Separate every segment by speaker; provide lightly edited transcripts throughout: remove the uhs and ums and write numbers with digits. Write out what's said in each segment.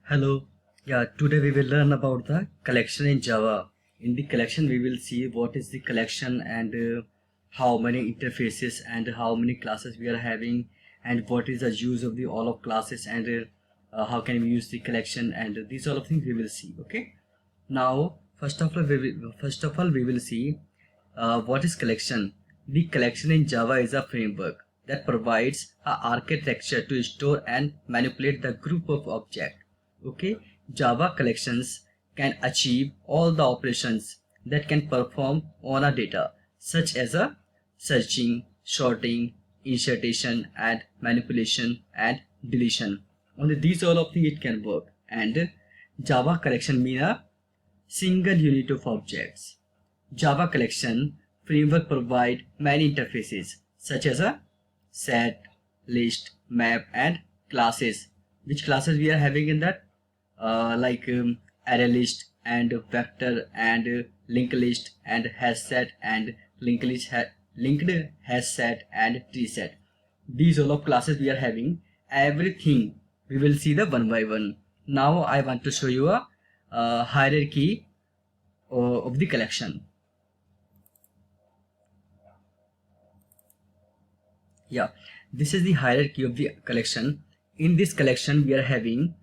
Speaker 1: Hello. Yeah, today we will learn about the collection in Java. In the collection, we will see what is the collection and how many interfaces and how many classes we are having, and what is the use of the all of classes, and how can we use the collection, and these all of things we will see. Okay. Now, first of all, we will see what is collection. The collection in Java is a framework that provides a architecture to store and manipulate the group of objects. Okay, Java collections can achieve all the operations that can perform on a data, such as a searching, sorting, insertion, and manipulation and deletion. Only these all of things it can work. And Java collection mean a single unit of objects. Java collection framework provide many interfaces such as a set, list, map, and classes. Which classes we are having in that? Array list and vector and linked list and hash set and linked hash set and tree set. These all of classes we are having. Everything we will see the one by one. Now I want to show you a hierarchy of the collection. Yeah, this is the hierarchy of the collection. In this collection we are having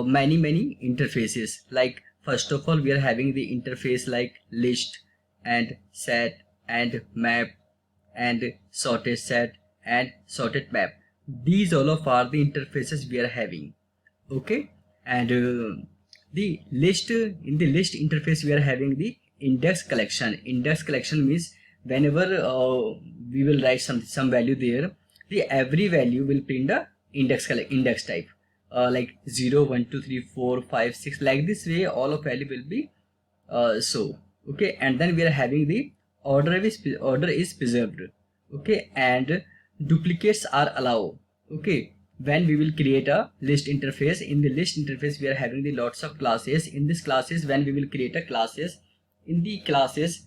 Speaker 1: many interfaces. Like first of all, we are having the interface like list and set and map and sorted set and sorted map. These all of are the interfaces we are having. Okay, and the list in the list interface we are having the index collection. Index collection means whenever we will write some value there, the every value will print the index type. Like 0, 1, 2, 3, 4, 5, 6, like this way all of value will be so. Okay, and then we are having the order is preserved. Okay, and duplicates are allowed. Okay, when we will create a list interface, in the list interface we are having the lots of classes. In this classes, when we will create a classes, in the classes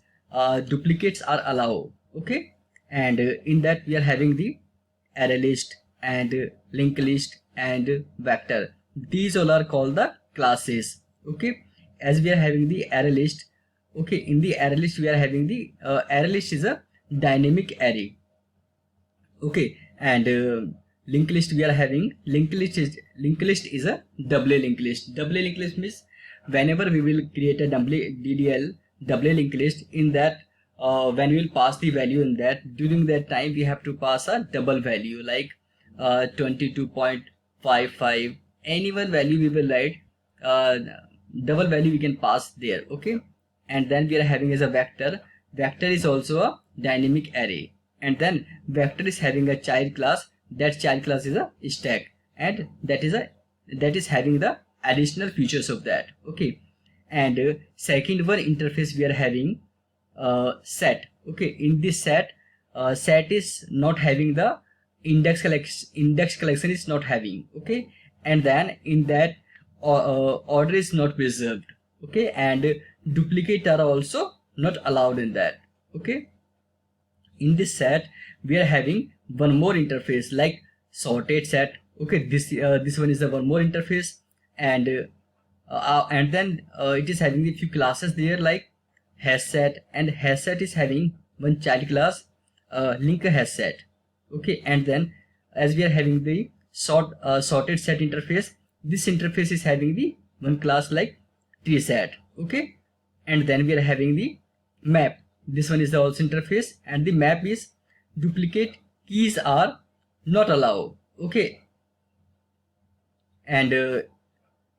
Speaker 1: duplicates are allowed. Okay, and in that we are having the array list and linked list and vector. These all are called the classes. Okay, as we are having the array list. Okay, in the array list we are having the array list is a dynamic array. Okay, and linked list we are having linked list is a double linked list. Double linked list means whenever we will create a DDL double linked list, in that when we will pass the value in that, during that time we have to pass a double value like 22.55, any one value we will write, double value we can pass there. Okay, and then we are having as a vector. Vector is also a dynamic array, and then vector is having a child class. That child class is a stack, and that is having the additional features of that. Okay, and second one interface we are having set. Okay, in this set, set is not having the index collection is not having. Okay, and then in that order is not preserved. Okay, and duplicate are also not allowed in that. Okay, in this set we are having one more interface like sorted set. Okay, this one is the one more interface, and then it is having a few classes there like hash set, and hash set is having one child class, link hash set. Okay, and then as we are having the sorted set interface, this interface is having the one class like tree set. Okay, and then we are having the map. This one is the also interface, and the map is duplicate keys are not allowed. Okay, and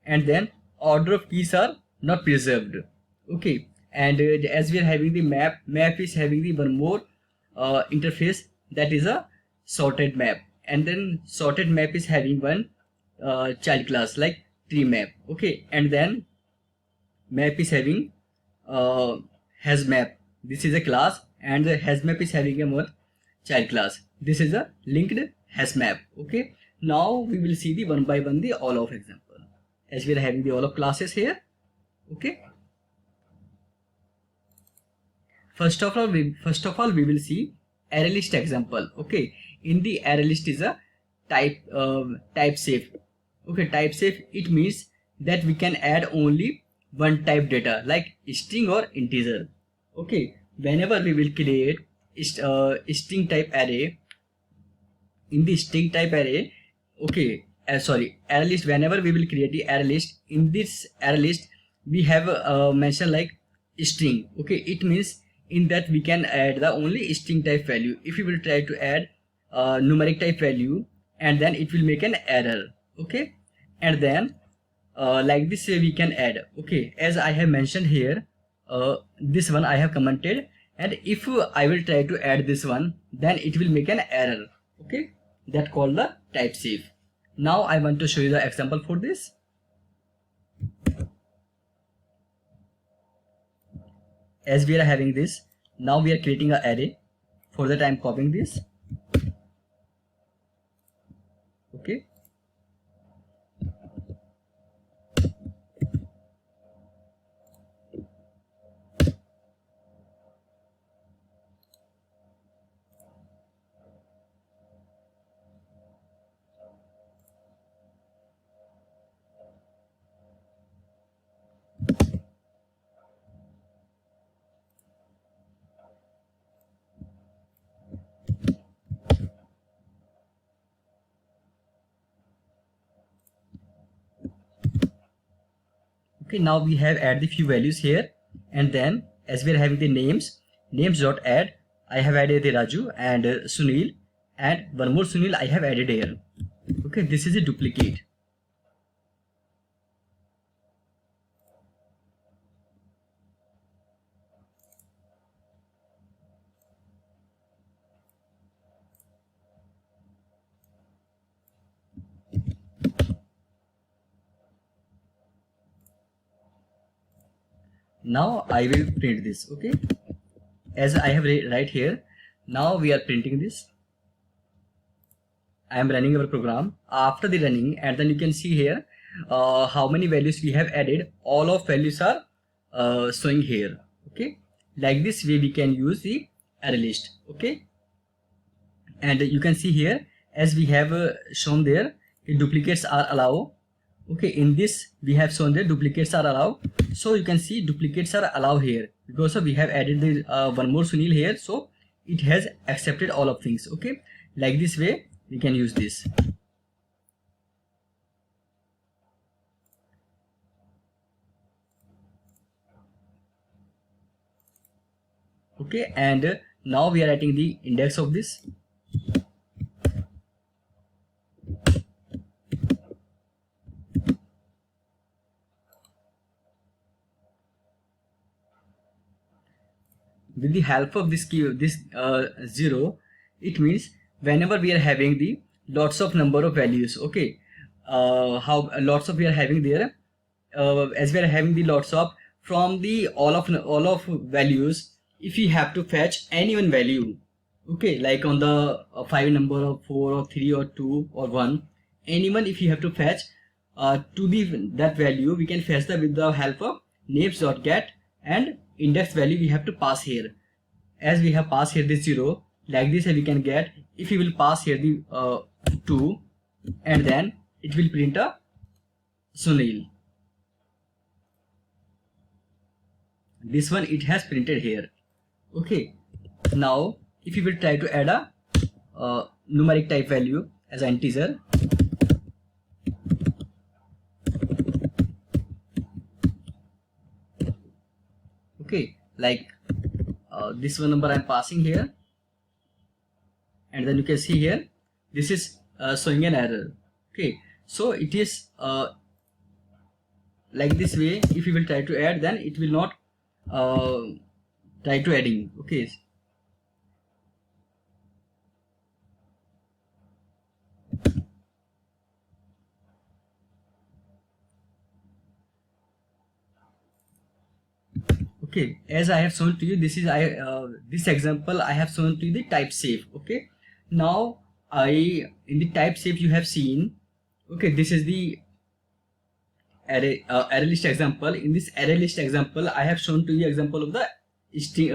Speaker 1: then order of keys are not preserved. Okay, and as we are having the map is having the one more interface, that is a sorted map, and then sorted map is having one child class like tree map. Okay, and then map is having hash map. This is a class, and the hash map is having a more child class. This is a linked hash map. Okay, now we will see the one by one the all of example, as we are having the all of classes here. Okay, first of all we will see array list example. Okay, in the array list is a type safe. Okay, type safe, it means that we can add only one type data like string or integer. Okay, whenever we will create string type array, in the string type array, okay, sorry, array list, whenever we will create the array list, in this array list we have mentioned like string. Okay, it means in that we can add the only string type value. If we will try to add numeric type value, and then it will make an error. Okay, and then like this way we can add. Okay, as I have mentioned here, this one I have commented, and if I will try to add this one, then it will make an error. Okay, that called the type safe. Now I want to show you the example for this. As we are having this, now we are creating an array. For that I am copying this. Okay, okay, now we have add the few values here, and then as we are having the names dot add, I have added the Raju and Sunil, and one more Sunil I have added here. Okay, this is a duplicate. Now I will print this. Okay, as I have right here, now we are printing this. I am running our program. After the running, and then you can see here how many values we have added. All of values are showing here. Okay, like this way we can use the array list. Okay, and you can see here, as we have shown there, the duplicates are allowed. Okay, in this we have shown that duplicates are allowed, so you can see duplicates are allowed here because we have added the one more Sunil here, so it has accepted all of things. Okay, like this way we can use this. Okay, and now we are writing the index of this. With the help of this key, this 0, it means whenever we are having the lots of number of values. Okay, how lots of we are having there, as we are having the lots of, from the all of values, if we have to fetch any one value, okay, like on the 5 number or 4 or 3 or 2 or 1, anyone, if you have to fetch to the that value, we can fetch that with the help of names.get, and index value we have to pass here. As we have passed here the 0, like this we can get, if we will pass here the 2, and then it will print a Sunil. This one it has printed here. Okay, now if you will try to add a numeric type value as an integer, okay, like this one number I am passing here, and then you can see here this is showing an error. Okay, so it is like this way. If you will try to add, then it will not try to adding. Okay, okay, as I have shown to you, this is this example I have shown to you the type safe. Okay, now in the type safe you have seen, okay, this is the array list example. In this array list example, I have shown to you example of the string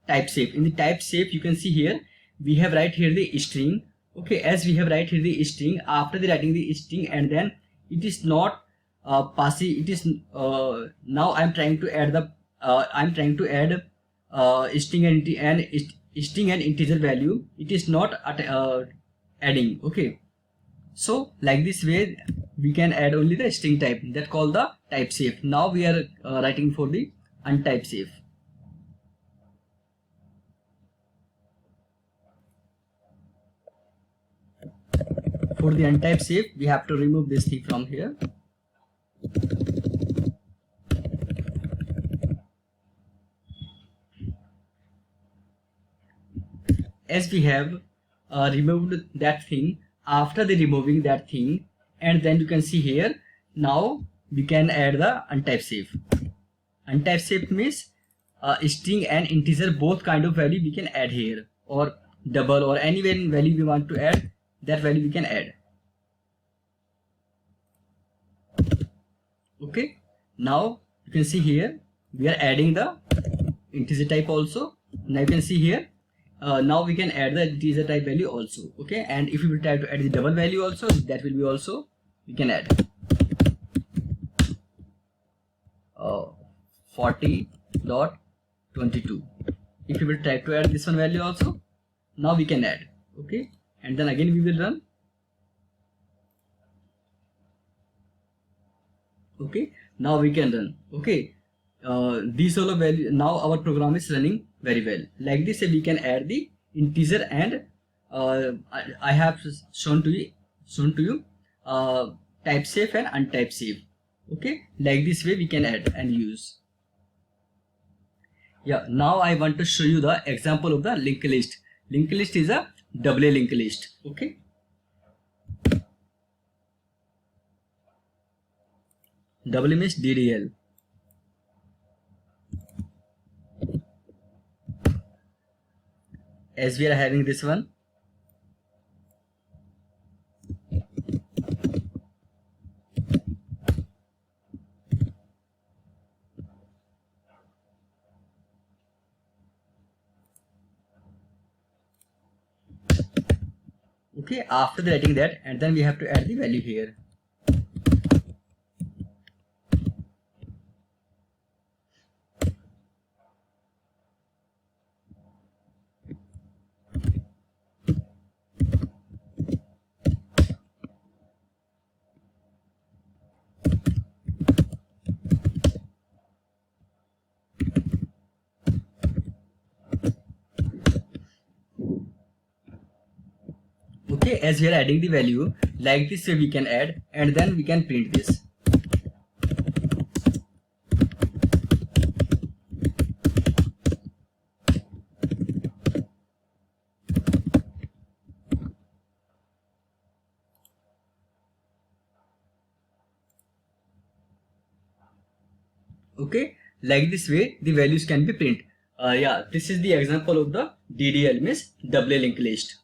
Speaker 1: type safe. In the type safe, you can see here we have write here the string. Okay, as we have write here the string, after the writing the string, and then it is not passive. It is now I'm trying to add the string and integer value. It is not adding. Okay, so like this way we can add only the string type, that called the type safe. Now we are writing for the untype safe. For the untype safe, we have to remove this thing from here. As we have removed that thing, after the removing that thing, and then you can see here, now we can add the untype safe. Untype safe means string and integer, both kind of value we can add here, or double, or any value we want to add, that value we can add. Okay, now you can see here we are adding the integer type also. Now you can see here, now we can add the integer type value also. Okay, and if we will try to add the double value also, that will be also we can add 40.22. if we will try to add this one value also, now we can add. Okay, and then again we will run. Okay, now we can run. Okay, these all value, now our program is running very well. Like this we can add the integer, and I have shown to you type safe and untype safe. Okay, like this way we can add and use. Yeah, now I want to show you the example of the linked list. Linked list is a double linked list. Okay, double means DDL. As we are having this one, okay, after writing that, and then we have to add the value here. Okay, as we are adding the value, like this way we can add, and then we can print this. Okay, like this way the values can be print. Yeah, this is the example of the DDL, means double linked list.